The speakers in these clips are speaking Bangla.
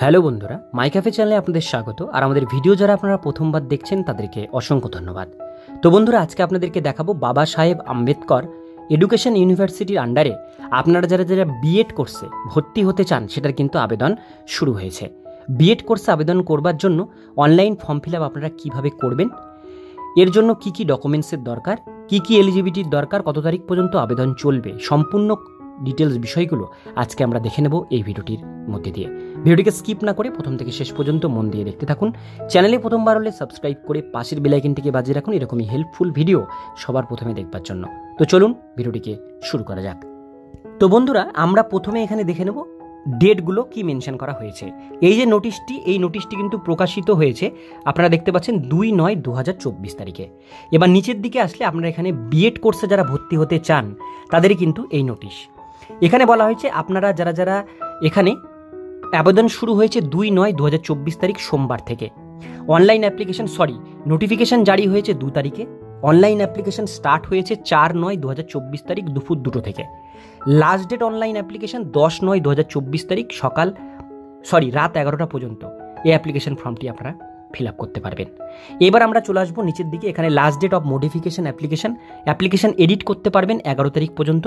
হ্যালো বন্ধুরা, মাই ক্যাফে চ্যানেলে আপনাদের স্বাগত। আর আমাদের ভিডিও যারা আপনারা প্রথমবার দেখছেন তাদেরকে অসংখ্য ধন্যবাদ। তো বন্ধুরা, আজকে আপনাদেরকে দেখাবো বাবা সাহেব আম্বেদকর এডুকেশন ইউনিভার্সিটির আন্ডারে আপনারা যারা যারা বিএড কোর্সে ভর্তি হতে চান সেটার কিন্তু আবেদন শুরু হয়েছে। বিএড কোর্সে আবেদন করবার জন্য অনলাইন ফর্ম ফিল আপ আপনারা কীভাবে করবেন, এর জন্য কি কি ডকুমেন্টসের দরকার, কি কি এলিজিবিলিটির দরকার, কত তারিখ পর্যন্ত আবেদন চলবে, সম্পূর্ণ ডিটেলস বিষয়গুলো আজকে আমরা দেখে নেব এই ভিডিওটির মধ্যে দিয়ে। ভিডিওটিকে স্কিপ না করে প্রথম থেকে শেষ পর্যন্ত মন দিয়ে দেখতে থাকুন। চ্যানেলে প্রথমবার হলে সাবস্ক্রাইব করে পাশের বেল আইকনটিকে বাজিয়ে রাখুন এরকমই হেল্পফুল ভিডিও সবার প্রথমে দেখবার জন্য। তো চলুন ভিডিওটিকে শুরু করা যাক। তো বন্ধুরা, আমরা প্রথমে এখানে দেখে নেব ডেটগুলো কি মেনশন করা হয়েছে। এই যে নোটিশটি কিন্তু প্রকাশিত হয়েছে, আপনারা দেখতে পাচ্ছেন 2/9/2024 তারিখে। এবার নিচের দিকে আসলে আপনারা এখানে বিএড কোর্সে যারা ভর্তি হতে চান তাদেরই কিন্তু এই নোটিশ। এখানে বলা হয়েছে আপনারা যারা যারা এখানে আবেদন শুরু হয়েছে 2/9/2024 তারিখ সোমবার থেকে। অনলাইন অ্যাপ্লিকেশন নোটিফিকেশন জারি হয়েছে 2 তারিখে। অনলাইন অ্যাপ্লিকেশন স্টার্ট হয়েছে 4/9/2024 তারিখ দুপুর 2টো থেকে। লাস্ট ডেট অনলাইন অ্যাপ্লিকেশন 10/9/2024 তারিখ রাত 11টা পর্যন্ত এই অ্যাপ্লিকেশন ফর্মটি আপনারা ফিল আপ করতে পারবেন। এবার আমরা চলে আসবো নিচের দিকে। এখানে last date of modification application edit করতে পারবেন 11 তারিখ পর্যন্ত।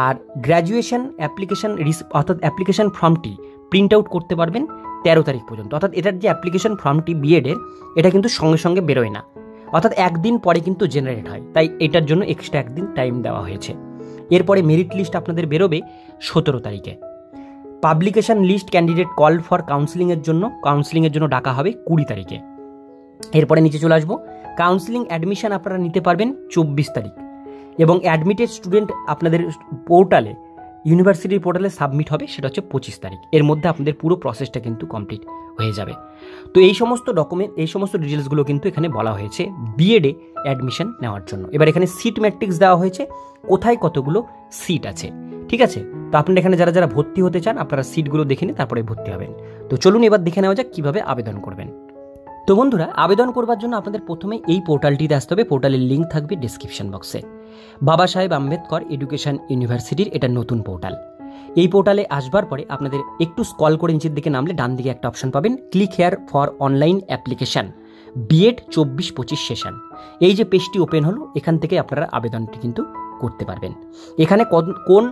আর গ্র্যাজুয়েশন অ্যাপ্লিকেশন ফর্মটি প্রিন্ট আউট করতে পারবেন 13 তারিখ পর্যন্ত। অর্থাৎ এটার যে অ্যাপ্লিকেশন ফর্মটি বিএডের, এটা কিন্তু সঙ্গে সঙ্গে বেরোয় না, অর্থাৎ একদিন পরে কিন্তু জেনারেট হয়, তাই এটার জন্য এক্সট্রা একদিন টাইম দেওয়া হয়েছে। এরপরে মেরিট লিস্ট আপনাদের বেরোবে 17 তারিখে। Publication list candidate call for কাউন্সিলিংয়ের জন্য ডাকা হবে 20 তারিখে। এরপরে নিচে চলে আসবো, কাউন্সিলিং অ্যাডমিশন আপনারা নিতে পারবেন 24 তারিখ, এবং অ্যাডমিটেড স্টুডেন্ট আপনাদের ইউনিভার্সিটির পোর্টালে সাবমিট হবে, সেটা হচ্ছে 25 তারিখ। এর মধ্যে আপনাদের পুরো প্রসেসটা কিন্তু কমপ্লিট হয়ে যাবে। তো এই সমস্ত ডিটেলসগুলো কিন্তু এখানে বলা হয়েছে বিএডে অ্যাডমিশন নেওয়ার জন্য। এবার এখানে সিট ম্যাট্রিক্স দেওয়া হয়েছে, কোথায় কতগুলো সিট আছে, ঠিক আছে। তো আপনারা এখানে যারা যারা ভর্তি হতে চান আপনারা সিটগুলো দেখে নিয়ে তারপরে ভর্তি হবেন। তো চলুন এবার দেখে নেওয়া যাক কীভাবে আবেদন করবেন। তো বন্ধুরা, আবেদন করবার জন্য আপনাদের প্রথমে এই পোর্টালটিতে আসতে হবে। পোর্টালের লিঙ্ক থাকবে ডিসক্রিপশন বক্সে। বাবা সাহেব আম্বেদকর এডুকেশন ইউনিভার্সিটির এটা নতুন পোর্টাল। এই পোর্টালে আসবার পরে আপনাদের একটু স্ক্রল করে নিচের দিকে নামলে ডান দিকে একটা অপশন পাবেন, click here for online application BEd 24-25 session. এই যে পেজটি ওপেন হলো, এখান থেকে আপনারা আবেদনটি কিন্তু করতে পারবেন। এখানে কোন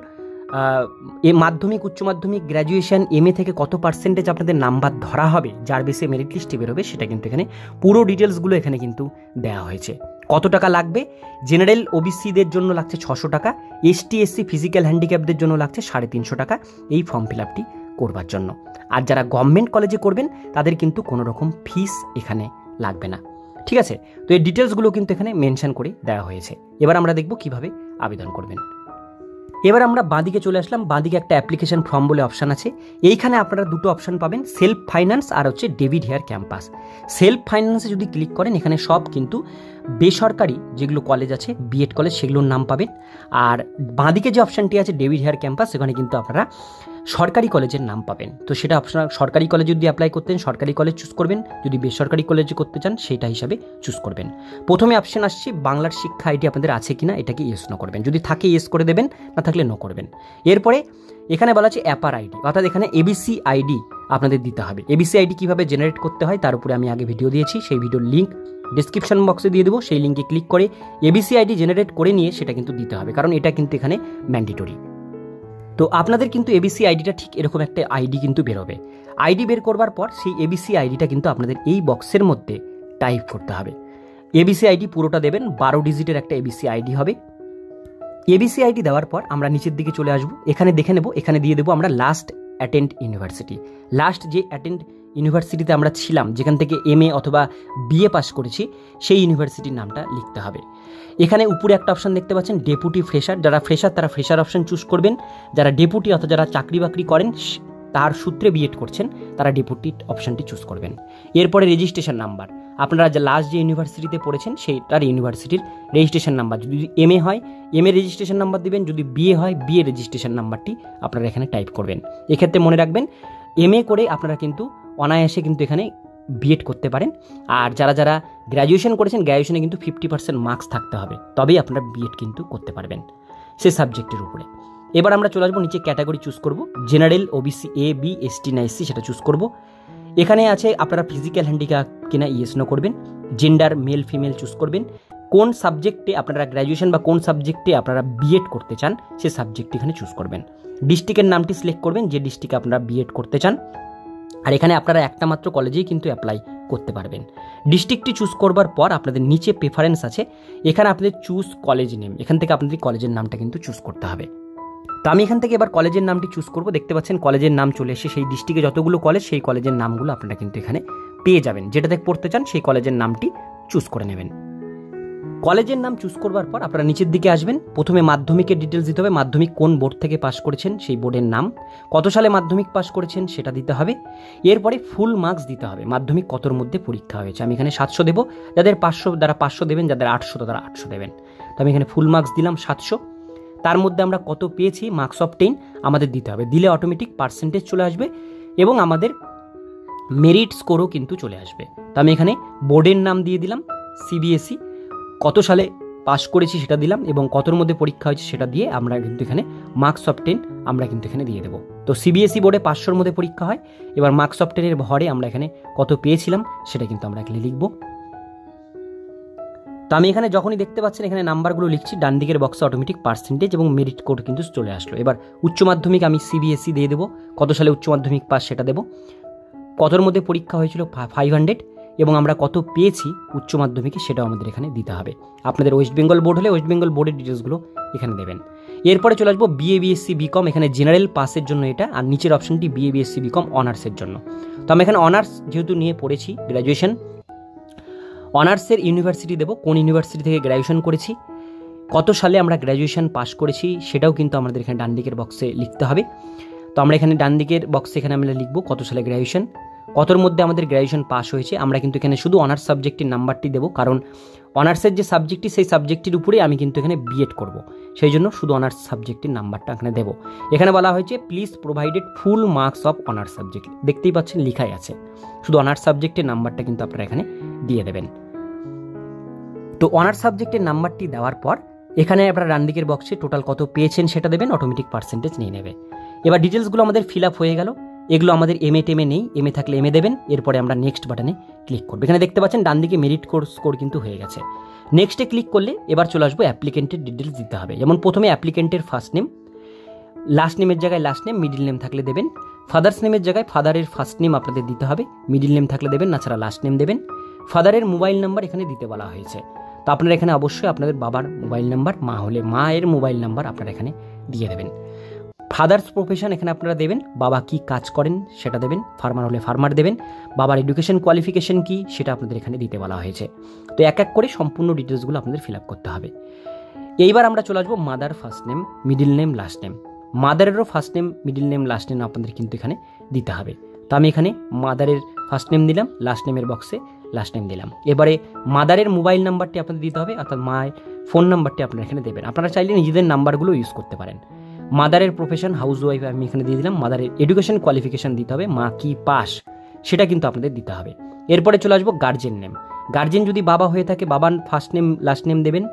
মাধ্যমিক, উচ্চ মাধ্যমিক, গ্র্যাজুয়েশন, এমএ থেকে কত পার্সেন্টেজ আপনাদের নাম্বার ধরা হবে, যার বেসে মেরিট লিস্টে বেরোবে, সেটা কিন্তু এখানে পুরো ডিটেলসগুলো এখানে কিন্তু দেওয়া হয়েছে। কত টাকা লাগবে, জেনারেল ওবিসিদের জন্য লাগছে 600 টাকা, এসটি এসসি ফিজিক্যাল হ্যান্ডিক্যাপদের জন্য লাগছে 350 টাকা এই ফর্ম ফিল আপটি করবার জন্য। আর যারা গভর্নমেন্ট কলেজে করবেন তাদের কিন্তু কোনো রকম ফিস এখানে লাগবে না, ঠিক আছে। তো এই ডিটেলসগুলো কিন্তু এখানে মেনশন করে দেওয়া হয়েছে। এবার আমরা দেখব কিভাবে আবেদন করবেন। এবার আমরা বাঁদিকে চলে আসলাম। বাঁদিকে একটা অ্যাপ্লিকেশন ফর্ম বলে অপশান আছে। এইখানে আপনারা দুটো অপশান পাবেন, সেলফ ফাইন্যান্স আর হচ্ছে ডেভিড হেয়ার ক্যাম্পাস। সেলফ ফাইন্যান্সে যদি ক্লিক করেন, এখানে সব কিন্তু বেসরকারি যেগুলো কলেজ আছে, বিএড কলেজ, সেগুলোর নাম পাবেন। আর বাঁদিকে যে অপশানটি আছে ডেভিড হেয়ার ক্যাম্পাস, সেখানে কিন্তু আপনারা সরকারি কলেজের নাম পাবেন। তো সেটা আপনারা সরকারি কলেজ যদি অ্যাপ্লাই করতেন সরকারি কলেজ চুজ করবেন, যদি বেসরকারি কলেজে করতে চান সেইটা হিসাবে চুজ করবেন। প্রথমে অপশান আসছে বাংলার শিক্ষা আইডি আপনাদের আছে কিনা, এটাকে ইয়েস নো করবেন। যদি থাকে ইয়েস করে দেবেন, না থাকলে নো করবেন। এরপরে এখানে বলা আছে অ্যাপার আইডি, অর্থাৎ এখানে এবিসি আইডি আপনাদের দিতে হবে। এবিসি আইডি কীভাবে জেনারেট করতে হয় তার উপরে আমি আগে ভিডিও দিয়েছি, সেই ভিডিওর লিঙ্ক ডিসক্রিপশন বক্সে দিয়ে দেবো। সেই লিঙ্কে ক্লিক করে এবিসি আইডি জেনারেট করে নিয়ে সেটা কিন্তু দিতে হবে, কারণ এটা কিন্তু এখানে ম্যান্ডেটরি। তো আপনাদের কিন্তু এবিসি আইডিটা ঠিক এরকম একটা আইডি কিন্তু বেরোবে। আইডি বের করবার পর সেই এবিসি আইডিটা কিন্তু আপনাদের এই বক্সের মধ্যে টাইপ করতে হবে। এবিসি আইডি পুরোটা দেবেন, 12 ডিজিটের একটা এবিসি আইডি হবে। এবিসি আইডি দেওয়ার পর আমরা নিচের দিকে চলে আসবো। এখানে দেখে নেব, এখানে দিয়ে দেবো আমরা লাস্ট অ্যাটেন্ড ইউনিভার্সিটি। লাস্ট যে অ্যাটেন্ড ইউনিভার্সিটিতে আমরা ছিলাম, যেখান থেকে এমএ অথবা বিএ পাস করেছি, সেই ইউনিভার্সিটির নামটা লিখতে হবে। এখানে উপরে একটা অপশান দেখতে পাচ্ছেন ডেপুটি ফ্রেশার। যারা ফ্রেশার তারা ফ্রেশার অপশান চুজ করবেন। যারা ডেপুটি অর্থাৎ যারা চাকরি বাকরি করেন, তার সূত্রে বিএড করছেন, তারা ডেপুটি অপশানটি চুজ করবেন। এরপরে রেজিস্ট্রেশন নাম্বার, আপনারা যে লাস্ট যে ইউনিভার্সিটিতে পড়েছেন সেইটার ইউনিভার্সিটির রেজিস্ট্রেশন নাম্বার। যদি এমএ হয় এমএ রেজিস্ট্রেশন নাম্বার দিবেন, যদি বিএ হয় বিএ রেজিস্ট্রেশন নাম্বারটি আপনারা এখানে টাইপ করবেন। এক্ষেত্রে মনে রাখবেন, এমএ করে আপনারা কিন্তু অনায়াসে কিন্তু এখানে বিএড করতে পারেন। আর যারা যারা গ্র্যাজুয়েশন করেছেন, গ্র্যাজুয়েশনে কিন্তু 50% মার্কস থাকতে হবে, তবেই আপনারা বিএড কিন্তু করতে পারবেন সে সাবজেক্টের উপরে। এবার আমরা চলে আসবো নিচে ক্যাটাগরি চুজ করব, জেনারেল, ওবিসি, এ, বি, এসটি না এসসি সেটা চুজ করব। এখানে আছে আপনারা ফিজিক্যাল হ্যান্ডিক্যাপ কিনা ইয়েস নো করবেন, জেন্ডার মেল ফিমেল চুজ করবেন, কোন সাবজেক্টে আপনারা গ্র্যাজুয়েশন বা কোন সাবজেক্টে আপনারা বিএড করতে চান সে সাবজেক্ট এখানে চুজ করবেন। ডিস্ট্রিক্টের নামটি সিলেক্ট করবেন যে ডিস্ট্রিক্টে আপনারা বিএড করতে চান, আর এখানে আপনারা একটা মাত্র কলেজেই কিন্তু অ্যাপ্লাই করতে পারবেন। ডিস্ট্রিক্টটি চুজ করবার পর আপনাদের নিচে প্রেফারেন্স আছে, এখানে আপনাদের চুজ কলেজ নেম, এখান থেকে আপনাদের কলেজের নামটা কিন্তু চুজ করতে হবে। তো আমি এখান থেকে এবার কলেজের নামটি চুজ করব। দেখতে পাচ্ছেন কলেজের নাম চলে এসে সেই ডিস্ট্রিক্টে যতগুলো কলেজ সেই কলেজের নামগুলো আপনারা কিন্তু এখানে পেয়ে যাবেন। যেটাতে পড়তে চান সেই কলেজের নামটি চুজ করে নেবেন। কলেজের নাম চুজ করবার পর আপনারা নিচের দিকে আসবেন, প্রথমে মাধ্যমিকের ডিটেলস দিতে হবে, মাধ্যমিক কোন বোর্ড থেকে পাস করেছেন সেই বোর্ডের নাম, কত সালে মাধ্যমিক পাস করেছেন সেটা দিতে হবে। এরপরে ফুল মার্কস দিতে হবে, মাধ্যমিক কতর মধ্যে পরীক্ষা হয়েছে। আমি এখানে 700 দেবো, যাদের 500 দ্বারা 500 দেবেন, যাদের 800 তারা 800 দেবেন। তো আমি এখানে ফুল মার্কস দিলাম 700। তার মধ্যে আমরা কত পেয়েছি মার্কস অফ 10 আমাদের দিতে হবে, দিলে অটোমেটিক পার্সেন্টেজ চলে আসবে এবং আমাদের মেরিট স্কোরও কিন্তু চলে আসবে। তো আমি এখানে বোর্ডের নাম দিয়ে দিলাম সিবিএসই, কত সালে পাস করেছি সেটা দিলাম এবং কতর মধ্যে পরীক্ষা হয়েছে সেটা দিয়ে আমরা কিন্তু এখানে মার্কস অফ 10 আমরা কিন্তু এখানে দিয়ে দেবো। তো সিবিএসই বোর্ডে 500-র মধ্যে পরীক্ষা হয়, এবার মার্কস অফ 10-এর ভরে আমরা এখানে কত পেয়েছিলাম সেটা কিন্তু আমরা এখানে লিখবো। তো আমি এখানে যখনই দেখতে পাচ্ছেন এখানে নাম্বারগুলো লিখছি, ডান দিকের বক্সে অটোমেটিক পার্সেন্টেজ এবং মেরিট কোড কিন্তু চলে আসলো। এবার উচ্চ মাধ্যমিক আমি সিবিএসই দিয়ে দেবো, কত সালে উচ্চ মাধ্যমিক পাস সেটা দেবো, কতর মধ্যে পরীক্ষা হয়েছিল 500 এবং আমরা কত পেয়েছি উচ্চ মাধ্যমিকে সেটাও আমাদের এখানে দিতে হবে। আপনাদের ওয়েস্ট বেঙ্গল বোর্ড হলে ওয়েস্ট বেঙ্গল বোর্ডের ডিটেলসগুলো এখানে দেবেন। এরপরে চলে আসবো বিএ বিএসসি বিকম, এখানে জেনারেল পাসের জন্য এটা, আর নিচের অপশনটি বিএ বিএসসি বিকম অনার্সের জন্য। তো আমি এখানে অনার্স যেহেতু নিয়ে পড়েছি গ্র্যাজুয়েশন, অনার্সের ইউনিভার্সিটি দেবো, কোন ইউনিভার্সিটি থেকে গ্র্যাজুয়েশন করেছি, কত সালে আমরা গ্র্যাজুয়েশন পাস করেছি সেটাও কিন্তু আমাদের এখানে ডান দিকের বক্সে লিখতে হবে। তো আমরা এখানে ডান দিকের বক্সে এখানে আমরা লিখবো কত সালে গ্র্যাজুয়েশন, কতর মধ্যে আমাদের গ্র্যাজুয়েশন পাস হয়েছে। আমরা কিন্তু এখানে শুধু অনার্স সাবজেক্টের নাম্বারটি দেবো, কারণ অনার্সের যে সাবজেক্টটি সেই সাবজেক্টের উপরেই আমি কিন্তু এখানে বিএড করব, সেই জন্য শুধু অনার্স সাবজেক্টের নাম্বারটা এখানে দেবো। এখানে বলা হয়েছে please provided full marks of honours subject, দেখতেই পাচ্ছেন লেখাই আছে, শুধু অনার্স সাবজেক্টের নাম্বারটা কিন্তু আপনারা এখানে দিয়ে দেবেন। তো অনার্স সাবজেক্টের নাম্বারটি দেওয়ার পর এখানে আপনারা ডান দিকের বক্সে টোটাল কত পেয়েছেন সেটা দেবেন, অটোমেটিক পার্সেন্টেজ নিয়ে নেবে। এবার ডিটেলসগুলো আমাদের ফিল আপ হয়ে গেল, এগুলো আমাদের এমএ টেমে নেই, এমএ থাকলে এমএ দেবেন। এরপরে আমরা নেক্সট বাটনে ক্লিক করবো, এখানে দেখতে পাচ্ছেন ডান দিকে মেরিট স্কোর কিন্তু হয়ে গেছে। নেক্সটে ক্লিক করলে এবার চলে আসবো অ্যাপ্লিকেন্টের ডিটেলস দিতে হবে, যেমন প্রথমে অ্যাপ্লিকেন্টের ফার্স্ট নেম, লাস্ট নেমের জায়গায় লাস্ট নেম, মিডিল নেম থাকলে দেবেন। ফাদার্স নেমের জায়গায় ফাদারের ফার্স্ট নেম আপনাদের দিতে হবে, মিডিল নেম থাকলে দেবেন, না ছাড়া লাস্ট নেম দেবেন। ফাদারের মোবাইল নাম্বার এখানে দিতে বলা হয়েছে, তো আপনারা এখানে অবশ্যই আপনাদের বাবার মোবাইল নাম্বার, মা হলে মায়ের মোবাইল নাম্বার আপনারা এখানে দিয়ে দেবেন। ফাদার্স প্রফেশন এখানে আপনারা দেবেন, বাবা কি কাজ করেন সেটা দেবেন, ফার্মার হলে ফার্মার দেবেন, বাবার এডুকেশন কোয়ালিফিকেশন কি সেটা আপনাদের এখানে দিতে বলা হয়েছে। তো এক এক করে সম্পূর্ণ ডিটেলসগুলো আপনাদের ফিল আপ করতে হবে। এইবার আমরা চলে আসবো mother first name, middle name, last name. মাদারেরও first name, middle name, last name আপনাদের কিন্তু এখানে দিতে হবে। তো আমি এখানে মাদারের ফার্স্ট নেম দিলাম, লাস্ট নেমের বক্সে লাস্ট নেম দিলাম। এবারে মাদারের মোবাইল নাম্বারটি আপনাদের দিতে হবে, অর্থাৎ মায়ের ফোন নাম্বারটি আপনারা এখানে দেবেন। আপনারা চাইলে নিজেদের নাম্বারগুলো ইউজ করতে পারেন। মাদারের প্রফেশন হাউস ওয়াইফ আমি এখানে দিয়ে দিলাম, মাদারের এডুকেশন কোয়ালিফিকেশন দিতে হবে, মা কি পাস সেটা কিন্তু আপনাদের দিতে হবে। এরপরে চলে আসবো গার্জেন নেম, গার্জেন যদি বাবা হয়ে থাকে বাবার ফার্স্ট নেম লাস্ট নেম দেবেন,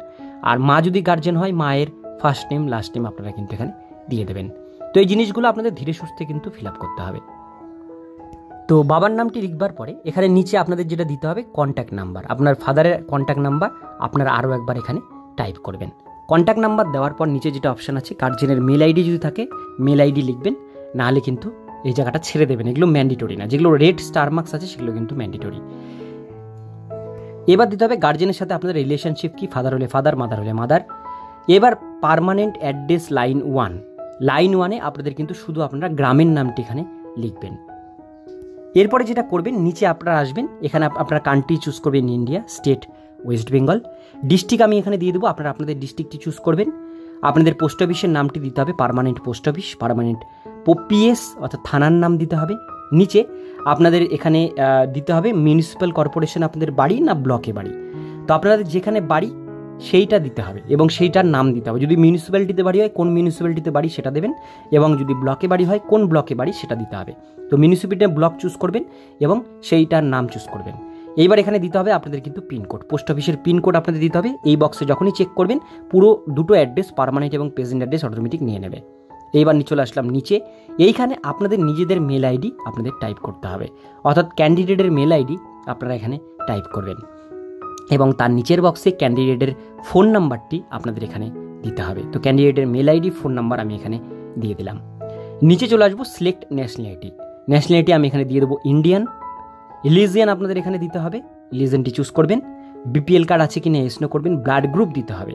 আর মা যদি গার্জেন হয় মায়ের ফার্স্ট নেম লাস্ট নেম আপনারা কিন্তু এখানে দিয়ে দেবেন। তো এই জিনিসগুলো আপনাদের ধীরে সুস্থে কিন্তু ফিল আপ করতে হবে। তো বাবার নামটি লিখবার পরে এখানে নিচে আপনাদের যেটা দিতে হবে কন্ট্যাক্ট নাম্বার, আপনার ফাদারের কন্ট্যাক্ট নাম্বার আপনারা আরও একবার এখানে টাইপ করবেন। কন্ট্যাক্ট নাম্বার দেওয়ার পর নিচে যেটা অপশান আছে গার্জেনের মেল আইডি যদি থাকে মেল আইডি লিখবেন, নাহলে কিন্তু এই জায়গাটা ছেড়ে দেবেন, এগুলো ম্যান্ডেটরি না, যেগুলো রেড স্টার মার্কস আছে সেগুলো কিন্তু ম্যান্ডেটরি। এবার দিতে হবে গার্জেনের সাথে আপনাদের রিলেশনশিপ কি, ফাদার হলে ফাদার, মাদার হলে মাদার। এবার পার্মানেন্ট অ্যাড্রেস লাইন 1, লাইন 1-এ আপনাদের কিন্তু শুধু আপনারা গ্রামের নামটি এখানে লিখবেন। এরপরে যেটা করবেন নিচে আপনারা আসবেন, এখানে আপনারা কান্ট্রি চুজ করবেন India, state West Bengal, district আমি এখানে দিয়ে দেবো, আপনারা আপনাদের ডিস্ট্রিক্টটি চুজ করবেন। আপনাদের পোস্ট অফিসের নামটি দিতে হবে permanent post office, permanent PS অর্থাৎ থানার নাম দিতে হবে। নিচে আপনাদের এখানে দিতে হবে মিউনিসিপ্যাল কর্পোরেশন আপনাদের বাড়ি না ব্লকে বাড়ি, তো আপনাদের যেখানে বাড়ি সেইটা দিতে হবে এবং সেইটার নাম দিতে হবে। যদি মিউনিসিপ্যালিটিতে বাড়ি হয় কোন মিউনিসিপ্যালিটিতে বাড়ি সেটা দেবেন, এবং যদি ব্লকে বাড়ি হয় কোন ব্লকে বাড়ি সেটা দিতে হবে। তো মিউনিসিপ্যালিটি ব্লক চুজ করবেন এবং সেইটার নাম চুজ করবেন। এইবার এখানে দিতে হবে আপনাদের কিন্তু পিনকোড, পোস্ট অফিসের পিনকোড আপনাদের দিতে হবে। এই বক্সে যখনই চেক করবেন পুরো দুটো অ্যাড্রেস পার্মানেন্ট এবং প্রেজেন্ট অ্যাড্রেস অটোমেটিক নিয়ে নেবে। এইবার চলে আসলাম নিচে। এইখানে আপনাদের নিজেদের মেল আইডি আপনাদের টাইপ করতে হবে, অর্থাৎ ক্যান্ডিডেটের মেল আইডি আপনারা এখানে টাইপ করবেন এবং তার নিচের বক্সে ক্যান্ডিডেটের ফোন নাম্বারটি আপনাদের এখানে দিতে হবে। তো ক্যান্ডিডেটের মেল আইডি, ফোন নাম্বার আমি এখানে দিয়ে দিলাম। নিচে চলে আসবো সিলেক্ট ন্যাশনালিটি। ন্যাশনালিটি আমি এখানে দিয়ে দেবো ইন্ডিয়ান। রিলিজিয়ান আপনাদের এখানে দিতে হবে, রিলিজিয়ানটি চুজ করবেন। বিপিএল কার্ড আছে কি না এসনো করবেন। ব্লাড গ্রুপ দিতে হবে,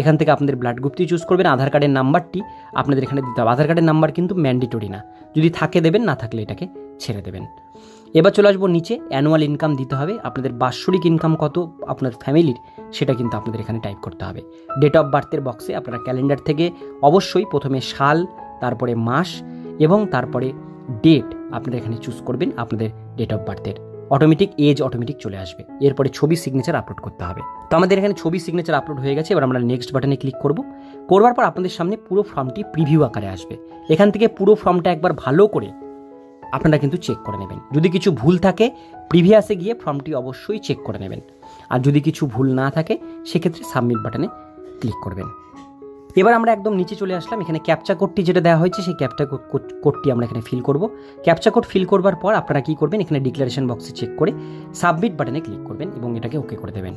এখান থেকে আপনাদের ব্লাড গ্রুপটি চুজ করবেন। আধার কার্ডের নাম্বারটি আপনাদের এখানে দিতে হবে। আধার কার্ডের নাম্বার কিন্তু ম্যান্ডেটরি না, যদি থাকে দেবেন, না থাকলে এটাকে ছেড়ে দেবেন। এবার চলে আসবো নিচে, অ্যানুয়াল ইনকাম দিতে হবে। আপনাদের বাৎসরিক ইনকাম কত আপনার ফ্যামিলির, সেটা কিন্তু আপনাদের এখানে টাইপ করতে হবে। ডেট অফ বার্থের বক্সে আপনারা ক্যালেন্ডার থেকে অবশ্যই প্রথমে সাল, তারপরে মাস এবং তারপরে ডেট আপনারা এখানে চুজ করবেন আপনাদের ডেট অফ বার্থের। অটোমেটিক এজ অটোমেটিক চলে আসবে। এরপরে ছবি সিগনেচার আপলোড করতে হবে। তো আমাদের এখানে ছবি সিগনেচার আপলোড হয়ে গেছে। এবার আমরা নেক্সট বাটনে ক্লিক করব। করবার পর আপনাদের সামনে পুরো ফর্মটি প্রিভিউ আকারে আসবে। এখান থেকে পুরো ফর্মটা একবার ভালো করে আপনারা কিন্তু চেক করে নেবেন। যদি কিছু ভুল থাকে প্রিভিয়াসে গিয়ে ফর্মটি অবশ্যই চেক করে নেবেন, আর যদি কিছু ভুল না থাকে সেক্ষেত্রে সাবমিট বাটনে ক্লিক করবেন। এবার আমরা একদম নিচে চলে আসলাম। এখানে ক্যাপচা কোডটি যেটা দেওয়া হয়েছে সেই ক্যাপচা কোডটি আমরা এখানে ফিল করব। ক্যাপচা কোড ফিল করবার পর আপনারা কী করবেন, এখানে ডিক্লারেশন বক্সে চেক করে সাবমিট বাটনে ক্লিক করবেন এবং এটাকে ওকে করে দেবেন।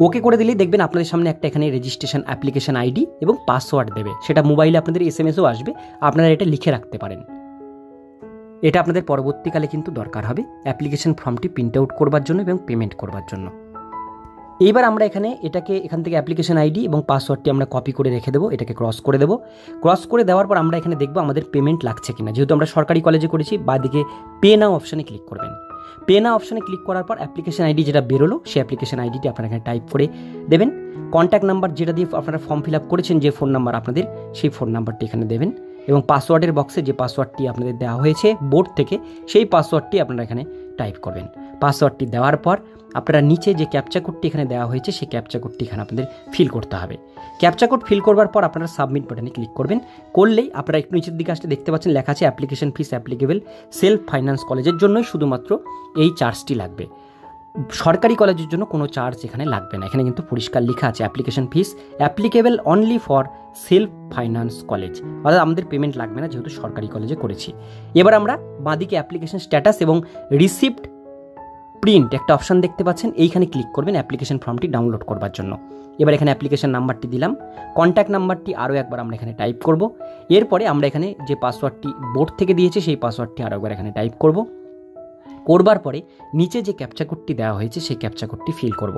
ওকে করে দিলেই দেখবেন আপনাদের সামনে একটা এখানে রেজিস্ট্রেশন অ্যাপ্লিকেশন আইডি এবং পাসওয়ার্ড দেবে। সেটা মোবাইলে আপনাদের SMS-ও আসবে, আপনারা এটা লিখে রাখতে পারেন। এটা আপনাদের পরবর্তীকালে কিন্তু দরকার হবে অ্যাপ্লিকেশন ফর্মটি প্রিন্ট আউট করবার জন্য এবং পেমেন্ট করবার জন্য। এইবার আমরা এখান থেকে অ্যাপ্লিকেশন আইডি এবং পাসওয়ার্ডটি আমরা কপি করে রেখে দেবো। এটাকে ক্রস করে দেবো। ক্রস করে দেওয়ার পর আমরা এখানে দেখবো আমাদের পেমেন্ট লাগছে কিনা। যেহেতু আমরা সরকারি কলেজে করেছি, বাদিকে পে নাও অপশানে ক্লিক করবেন। পে নাও অপশানে ক্লিক করার পর অ্যাপ্লিকেশন আইডি যেটা বেরোলো সেই অ্যাপ্লিকেশন আইডিটি আপনারা এখানে টাইপ করে দেবেন। কন্ট্যাক্ট নাম্বার যেটা দিয়ে আপনারা ফর্ম ফিল আপ করেছেন, যে ফোন নাম্বার আপনাদের, সেই ফোন নাম্বারটি এখানে দেবেন এবং পাসওয়ার্ডের বক্সে যে পাসওয়ার্ডটি আপনাদের দেওয়া হয়েছে বোর্ড থেকে, সেই পাসওয়ার্ডটি আপনারা এখানে টাইপ করবেন। পাসওয়ার্ডটি দেওয়ার পর আপনারা নিচে যে ক্যাপচা কোডটি এখানে দেওয়া হয়েছে সেই ক্যাপচা কোডটি এখানে আপনাদের ফিল করতে হবে। ক্যাপচা কোড ফিল করবার পর আপনারা সাবমিট বাটনে ক্লিক করবেন। করলেই আপনারা একটু নিচের দিকে আসতে দেখতে পাচ্ছেন লেখা আছে application fees applicable self finance কলেজের জন্যই শুধুমাত্র এই চার্জটি লাগবে, সরকারি কলেজের জন্য কোনো চার্জ এখানে লাগবে না। এখানে কিন্তু পরিষ্কার লেখা আছে application fees applicable only for self finance college, অর্থাৎ আমাদের পেমেন্ট লাগবে না যেহেতু সরকারি কলেজে করেছি। এবার আমরা বাঁদিকে অ্যাপ্লিকেশন স্ট্যাটাস এবং রিসিপ্ট প্রিন্ট একটা অপশান দেখতে পাচ্ছেন, এইখানে ক্লিক করবেন অ্যাপ্লিকেশন ফর্মটি ডাউনলোড করবার জন্য। এবার এখানে অ্যাপ্লিকেশন নাম্বারটি দিলাম, কন্ট্যাক্ট নাম্বারটি আরও একবার আমরা এখানে টাইপ করব। এরপরে আমরা এখানে যে পাসওয়ার্ডটি বোর্ড থেকে দিয়েছে সেই পাসওয়ার্ডটি আরও একবার এখানে টাইপ করব। করবার পরে নিচে যে ক্যাপচা কোডটি দেওয়া হয়েছে সেই ক্যাপচা কোডটি ফিল করব।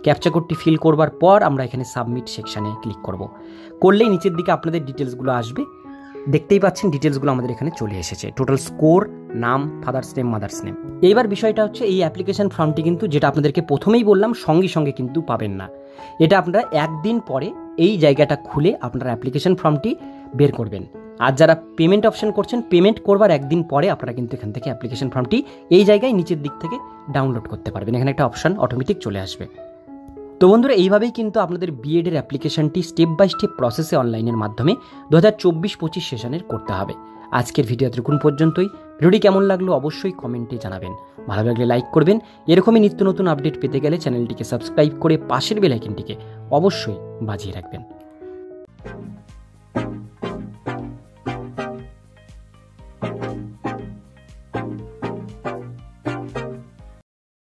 ক্যাপচা কোডটি ফিল করবার পর আমরা এখানে সাবমিট সেকশানে ক্লিক করব। করলেই নিচের দিকে আপনাদের ডিটেলসগুলো আসবে। দেখতেই পাচ্ছেন ডিটেলসগুলো আমাদের এখানে চলে এসেছে, টোটাল স্কোর, নাম, ফাদার্স নেম, মাদার্স নেম। এইবার বিষয়টা হচ্ছে এই অ্যাপ্লিকেশন ফর্মটি কিন্তু যেটা আপনাদেরকে প্রথমেই বললাম সঙ্গে সঙ্গে কিন্তু পাবেন না। এটা আপনারা একদিন পরে এই জায়গাটা খুলে আপনারা অ্যাপ্লিকেশন ফর্মটি বের করবেন। আর যারা পেমেন্ট অপশন করছেন, পেমেন্ট করবার একদিন পরে আপনারা কিন্তু এখান থেকে অ্যাপ্লিকেশন ফর্মটি এই জায়গায় নিচের দিক থেকে ডাউনলোড করতে পারবেন। এখানে একটা অপশান অটোমেটিক চলে আসবে। তো বন্ধুরা, এইভাবেই কিন্তু আপনাদের বিএডের অ্যাপ্লিকেশনটি স্টেপ বাই স্টেপ প্রসেসে অনলাইনের মাধ্যমে 2024-25 সেশনের করতে হবে। আজকের ভিডিও এতক্ষণ পর্যন্তই। ভিডিওটি কেমন লাগলো অবশ্যই কমেন্টে জানাবেন। ভালো লাগলে লাইক করবেন। এরকমই নিত্য নতুন আপডেট পেতে গেলে চ্যানেলটিকে সাবস্ক্রাইব করে পাশের বেল আইকনটিকে অবশ্যই বাজিয়ে রাখবেন।